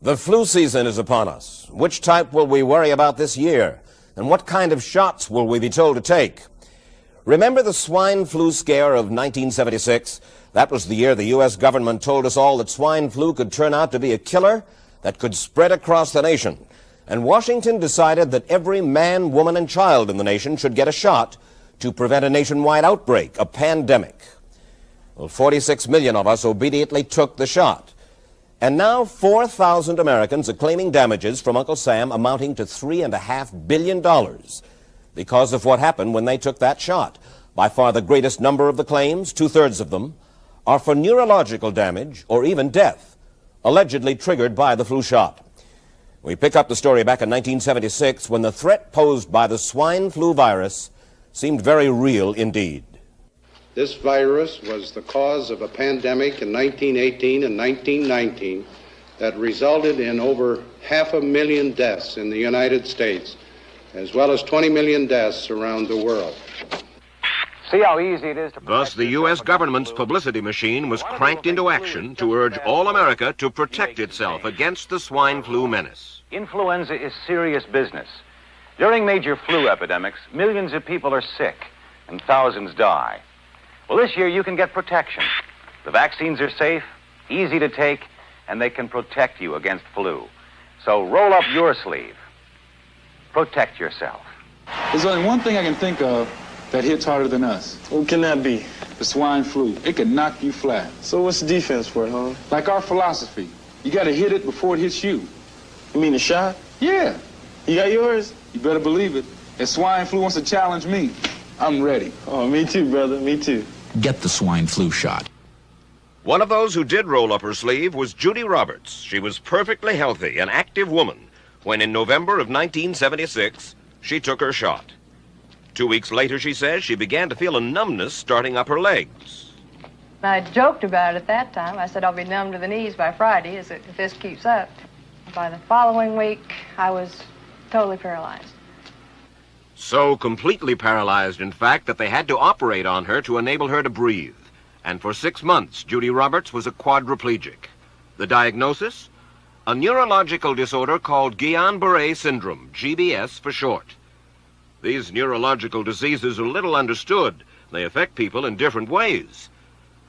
The flu season is upon us. Which type will we worry about this year? And what kind of shots will we be told to take? Remember the swine flu scare of 1976? That was the year the U.S. government told us all that swine flu could turn out to be a killer that could spread across the nation. And Washington decided that every man, woman, and child in the nation should get a shot to prevent a nationwide outbreak, a pandemic. Well, 46 million of us obediently took the shot. And now 4,000 Americans are claiming damages from Uncle Sam amounting to $3.5 billion because of what happened when they took that shot. By far the greatest number of the claims, 2/3 of them, are for neurological damage or even death, allegedly triggered by the flu shot. We pick up the story back in 1976 when the threat posed by the swine flu virus seemed very real indeed. This virus was the cause of a pandemic in 1918 and 1919 that resulted in over 500,000 deaths in the United States, as well as 20 million deaths around the world. See how easy it is to... Thus, the U.S. government's publicity machine was cranked into action to urge all America to protect itself against the swine flu menace. Influenza is serious business. During major flu epidemics, millions of people are sick and thousands die. Well, this year you can get protection. The vaccines are safe, easy to take, and they can protect you against flu. So roll up your sleeve. Protect yourself. There's only one thing I can think of that hits harder than us. What can that be? The swine flu. It can knock you flat. So what's the defense for it, huh? Like our philosophy. You gotta hit it before it hits you. You mean a shot? Yeah. You got yours? You better believe it. If swine flu wants to challenge me, I'm ready. Oh, me too, brother. Me too. Get the swine flu shot. One of those who did roll up her sleeve was Judy Roberts. She was perfectly healthy, an active woman, when in November of 1976, she took her shot. 2 weeks later, she says, she began to feel a numbness starting up her legs. I joked about it at that time. I said I'll be numb to the knees by Friday if this keeps up. By the following week, I was totally paralyzed. So completely paralyzed, in fact, that they had to operate on her to enable her to breathe. And for 6 months, Judy Roberts was a quadriplegic. The diagnosis? A neurological disorder called Guillain-Barré syndrome, GBS for short. These neurological diseases are little understood. They affect people in different ways.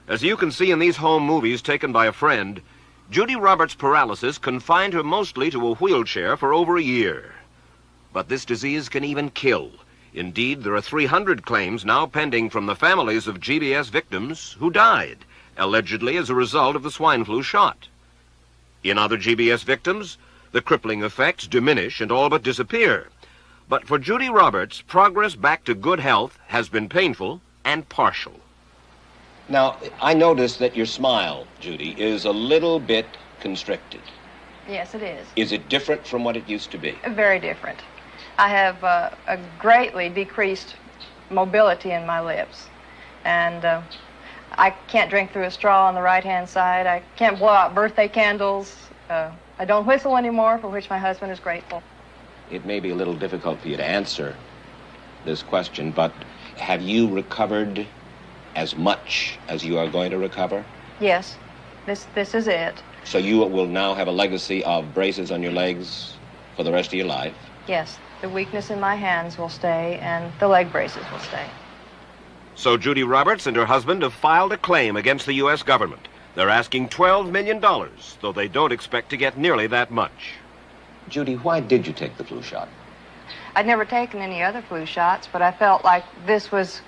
As you can see in these home movies taken by a friend, Judy Roberts' paralysis confined her mostly to a wheelchair for over a year. But this disease can even kill. Indeed, there are 300 claims now pending from the families of GBS victims who died, allegedly as a result of the swine flu shot. In other GBS victims, the crippling effects diminish and all but disappear. But for Judy Roberts, progress back to good health has been painful and partial. Now, I noticed that your smile, Judy, is a little bit constricted. Yes, it is. Is it different from what it used to be? Very different. I have a greatly decreased mobility in my lips. And I can't drink through a straw on the right-hand side. I can't blow out birthday candles. I don't whistle anymore, for which my husband is grateful. It may be a little difficult for you to answer this question, but have you recovered as much as you are going to recover? Yes, this is it. So you will now have a legacy of braces on your legs for the rest of your life? Yes, the weakness in my hands will stay, and the leg braces will stay. So Judy Roberts and her husband have filed a claim against the U.S. government. They're asking $12 million, though they don't expect to get nearly that much. Judy, why did you take the flu shot? I'd never taken any other flu shots, but I felt like this was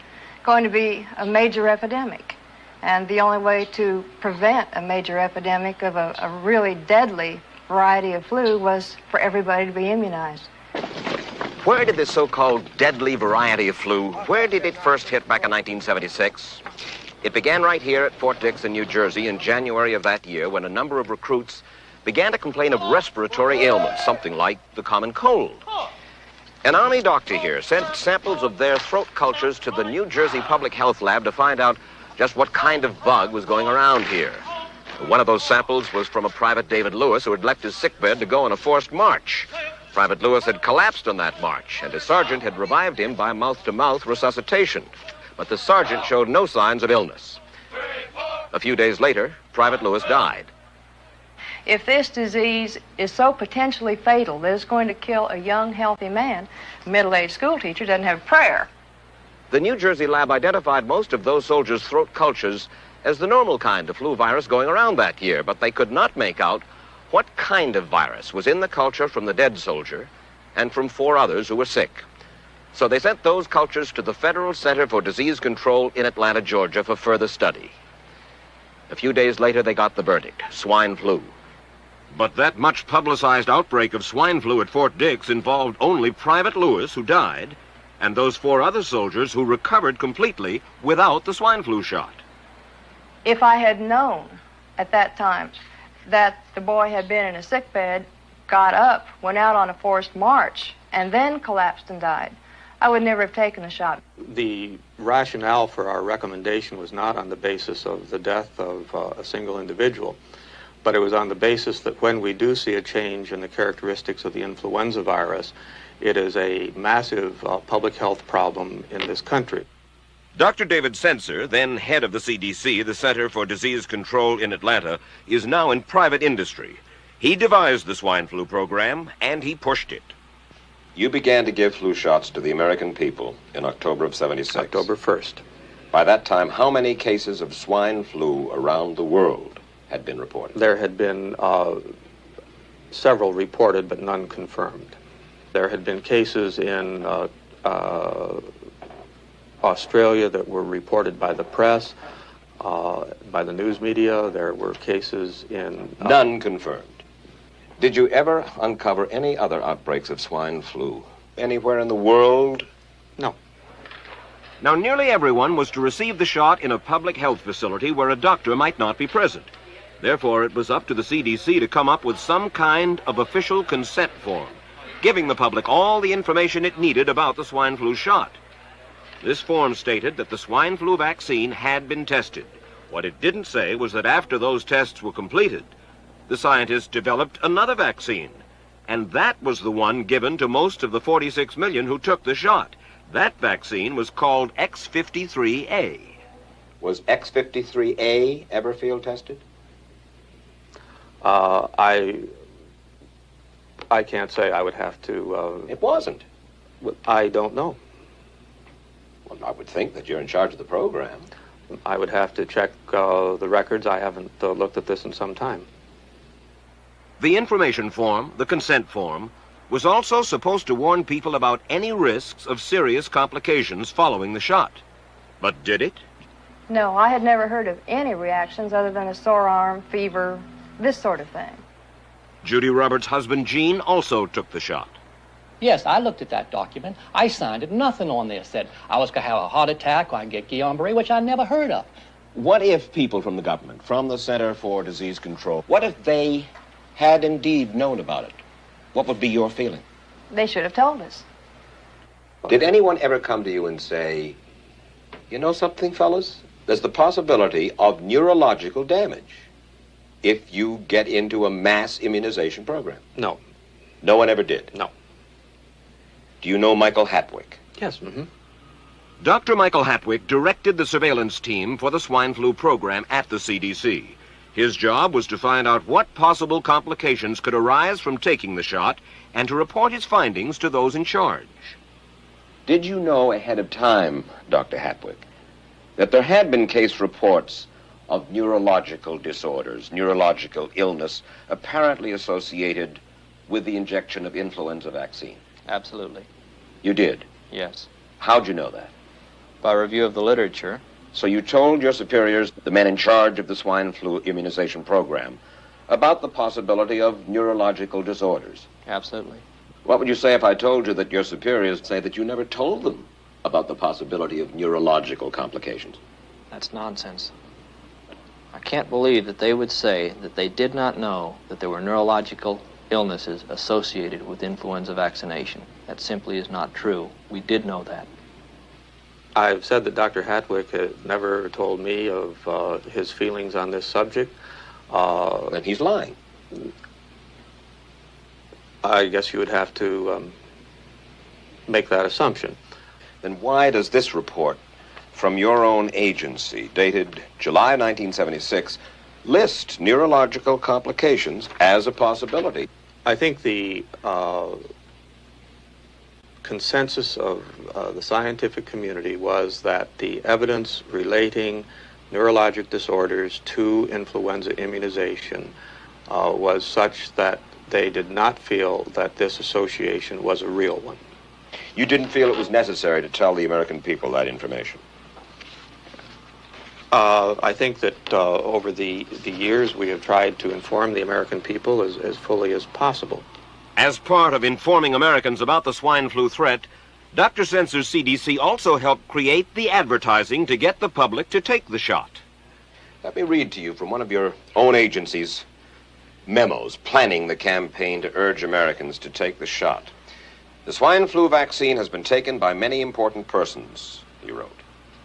going to be a major epidemic. And the only way to prevent a major epidemic of a really deadly variety of flu was for everybody to be immunized. Where did this so-called deadly variety of flu, where did it first hit back in 1976? It began right here at Fort Dix in New Jersey in January of that year when a number of recruits began to complain of respiratory ailments, something like the common cold. An Army doctor here sent samples of their throat cultures to the New Jersey Public Health Lab to find out just what kind of bug was going around here. One of those samples was from a Private David Lewis who had left his sickbed to go on a forced march. Private Lewis had collapsed on that march, and his sergeant had revived him by mouth-to-mouth resuscitation. But the sergeant showed no signs of illness. A few days later, Private Lewis died. If this disease is so potentially fatal that it's going to kill a young, healthy man, a middle-aged school teacher doesn't have prayer. The New Jersey lab identified most of those soldiers' throat cultures as the normal kind of flu virus going around that year, but they could not make out what kind of virus was in the culture from the dead soldier and from 4 others who were sick. So they sent those cultures to the Federal Center for Disease Control in Atlanta, Georgia, for further study. A few days later, they got the verdict: swine flu. But that much publicized outbreak of swine flu at Fort Dix involved only Private Lewis, who died, and those 4 other soldiers who recovered completely without the swine flu shot. If I had known at that time that the boy had been in a sick bed, got up, went out on a forced march, and then collapsed and died, I would never have taken the shot. The rationale for our recommendation was not on the basis of the death of a single individual, but it was on the basis that when we do see a change in the characteristics of the influenza virus, it is a massive public health problem in this country. Dr. David Senser, then head of the CDC, the Center for Disease Control in Atlanta, is now in private industry. He devised the swine flu program, and he pushed it. You began to give flu shots to the American people in October of '76. October 1st. By that time, how many cases of swine flu around the world had been reported? There had been several reported, but none confirmed. There had been cases in Australia that were reported by the press, by the news media. There were cases in... None confirmed. Did you ever uncover any other outbreaks of swine flu anywhere in the world? No. Now, nearly everyone was to receive the shot in a public health facility where a doctor might not be present. Therefore, it was up to the CDC to come up with some kind of official consent form, giving the public all the information it needed about the swine flu shot. This form stated that the swine flu vaccine had been tested. What it didn't say was that after those tests were completed, the scientists developed another vaccine, and that was the one given to most of the 46 million who took the shot. That vaccine was called X53A. Was X53A ever field tested? I can't say. I would have to... It wasn't. I don't know. Well, I would think that you're in charge of the program. I would have to check the records. I haven't looked at this in some time. The information form, the consent form, was also supposed to warn people about any risks of serious complications following the shot. But did it? No, I had never heard of any reactions other than a sore arm, fever, this sort of thing. Judy Roberts' husband, Gene, also took the shot. Yes, I looked at that document. I signed it. Nothing on there said I was going to have a heart attack or I can get Guillain-Barré, which I never heard of. What if people from the government, from the Center for Disease Control, what if they had indeed known about it? What would be your feeling? They should have told us. Did anyone ever come to you and say, you know something, fellas? There's the possibility of neurological damage if you get into a mass immunization program? No. No one ever did? No. Do you know Michael Hatwick? Yes. Mm-hmm. Dr. Michael Hatwick directed the surveillance team for the swine flu program at the CDC. His job was to find out what possible complications could arise from taking the shot and to report his findings to those in charge. Did you know ahead of time, Dr. Hatwick, that there had been case reports of neurological disorders, neurological illness, apparently associated with the injection of influenza vaccine? Absolutely. You did? Yes. How'd you know that? By review of the literature. So you told your superiors, the men in charge of the swine flu immunization program, about the possibility of neurological disorders? Absolutely. What would you say if I told you that your superiors say that you never told them about the possibility of neurological complications? That's nonsense. I can't believe that they would say that they did not know that there were neurological illnesses associated with influenza vaccination. That simply is not true. We did know that. I've said that Dr. Hatwick had never told me of his feelings on this subject. Then he's lying. I guess you would have to make that assumption. Then why does this report from your own agency, dated July 1976, list neurological complications as a possibility. I think the consensus of the scientific community was that the evidence relating neurologic disorders to influenza immunization was such that they did not feel that this association was a real one. You didn't feel it was necessary to tell the American people that information? I think that over the years we have tried to inform the American people as fully as possible. As part of informing Americans about the swine flu threat, Dr. Sensor's CDC also helped create the advertising to get the public to take the shot. Let me read to you from one of your own agency's memos planning the campaign to urge Americans to take the shot. The swine flu vaccine has been taken by many important persons, he wrote.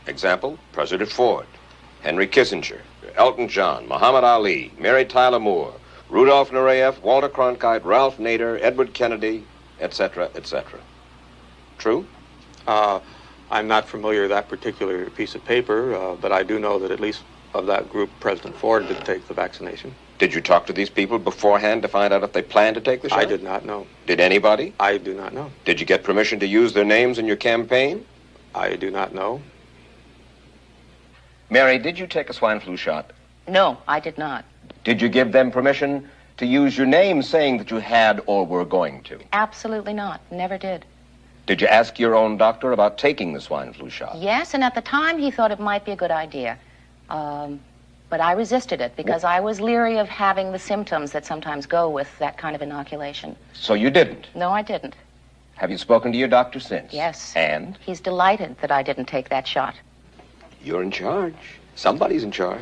Example, President Ford, Henry Kissinger, Elton John, Muhammad Ali, Mary Tyler Moore, Rudolph Nureyev, Walter Cronkite, Ralph Nader, Edward Kennedy, etc., etc. True? I'm not familiar with that particular piece of paper, but I do know that at least of that group, President Ford did take the vaccination. Did you talk to these people beforehand to find out if they planned to take the shot? I did not know. Did anybody? I do not know. Did you get permission to use their names in your campaign? I do not know. Mary, did you take a swine flu shot? No, I did not. Did you give them permission to use your name saying that you had or were going to? Absolutely not. Never did. Did you ask your own doctor about taking the swine flu shot? Yes, and at the time he thought it might be a good idea. But I resisted it because I was leery of having the symptoms that sometimes go with that kind of inoculation. So you didn't? No, I didn't. Have you spoken to your doctor since? Yes. And? He's delighted that I didn't take that shot. You're in charge. Somebody's in charge.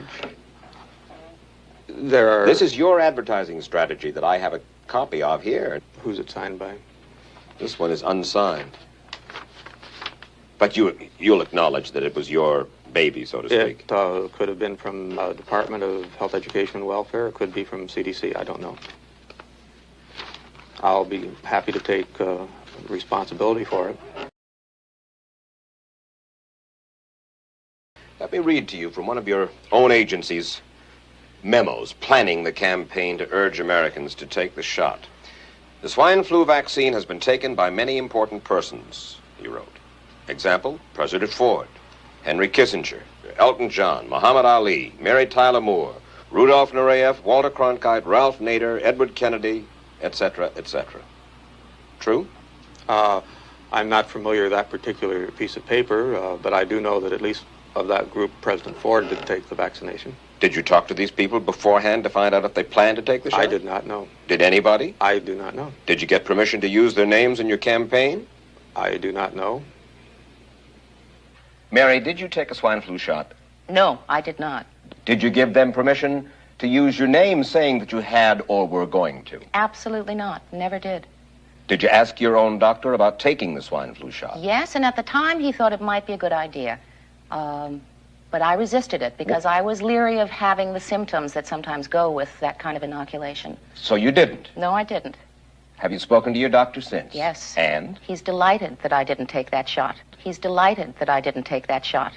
This is your advertising strategy that I have a copy of here. Who's it signed by? This one is unsigned. But you'll acknowledge that it was your baby, so to speak. It could have been from the Department of Health, Education, and Welfare. It could be from CDC. I don't know. I'll be happy to take responsibility for it. Let me read to you from one of your own agency's memos planning the campaign to urge Americans to take the shot. The swine flu vaccine has been taken by many important persons, he wrote. Example, President Ford, Henry Kissinger, Elton John, Muhammad Ali, Mary Tyler Moore, Rudolph Nureyev, Walter Cronkite, Ralph Nader, Edward Kennedy, etc., etc. True? I'm not familiar with that particular piece of paper, but I do know that at least of that group, President Ford did take the vaccination. Did you talk to these people beforehand to find out if they planned to take the shot? I did not know. Did anybody? I do not know. Did you get permission to use their names in your campaign? I do not know. Mary, did you take a swine flu shot? No, I did not. Did you give them permission to use your name saying that you had or were going to? Absolutely not. Never did. Did you ask your own doctor about taking the swine flu shot? Yes, and at the time he thought it might be a good idea. But I resisted it because I was leery of having the symptoms that sometimes go with that kind of inoculation. So you didn't? No, I didn't. Have you spoken to your doctor since? Yes. And? He's delighted that I didn't take that shot. He's delighted that I didn't take that shot.